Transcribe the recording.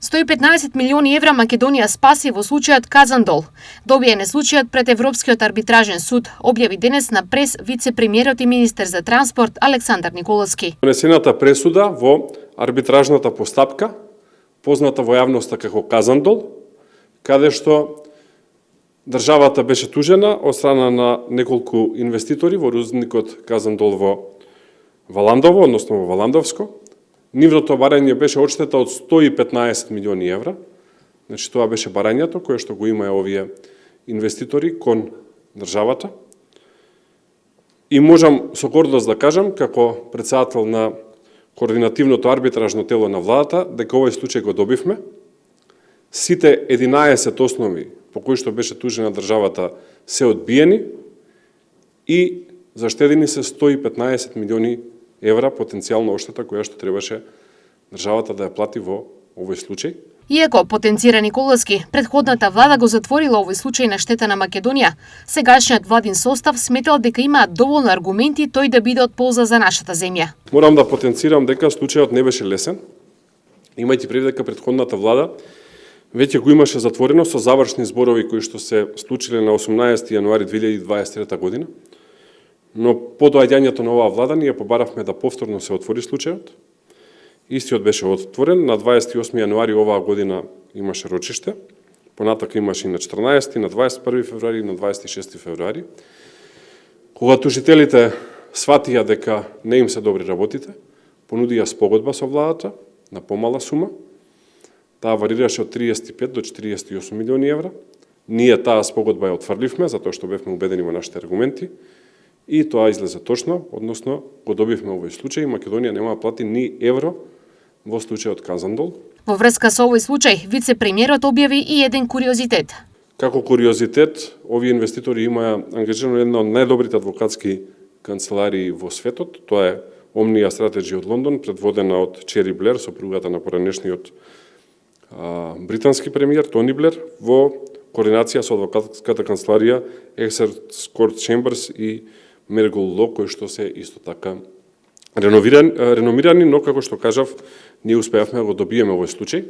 115 милиони евра Македонија спаси во случајот Казандол. Добиен е случајот пред Европскиот арбитражен суд, објави денес на прес вице-премиерот и министер за транспорт Александар Николовски. Донесената пресуда во арбитражната постапка, позната во јавноста како Казандол, каде што државата беше тужена од страна на неколку инвеститори во рудникот Казандол во Валандово, односно во Валандовско. Нивното барање беше одштета од 115 милиони евра. Значи, тоа беше барањето кое што го имаа овие инвеститори кон државата. И можам со гордост да кажам, како председател на координативното арбитражно тело на владата, дека овој случај го добивме. Сите 11 основи по кои што беше тужена државата се одбиени и заштедени се 115 милиони евра потенцијална оштета која што требаше државата да ја плати во овој случај. Иако потенцира Николовски, претходната влада го затворила овој случај на штета на Македонија, сегашниот владин состав сметал дека имаат доволно аргументи тој да биде од полза за нашата земја. Морам да потенцирам дека случајот не беше лесен, имајќи предвид дека претходната влада веќе го имаше затворено со завршни зборови кои што се случиле на 18 јануари 2023 година. Но по доаѓањето на оваа влада ние побаравме да повторно се отвори случајот. Истиот беше отворен на 28 јануари оваа година имаше рочиште. Понатака имаше и на 14, на 21 февруари и на 26 февруари. Кога тужителите сватија дека не им се добри работите, понудија спогодба со владата на помала сума. Таа варираше од 35 до 48 милиони евра. Ние таа спогодба ја отфрливме затоа што бевме убедени во нашите аргументи. И тоа излезе точно, односно го добивме овој случај, Македонија нема да плати ни евро во случајот Казандол. Во врска со овој случај, вице-премиерот објави и еден куриозитет. Како куриозитет, овие инвеститори имаа ангажирано една од најдобрите адвокатски канцеларии во светот, тоа е Omnia Strategy од Лондон, предводена од Чери Блер, сопругата на поранешниот британски премиер Тони Блер, во координација со адвокатската канцеларија Exeter Court Chambers и Mergul Law, кои што се исто така реномирани, но како што кажав, ние успеавме да го добиеме овој случај.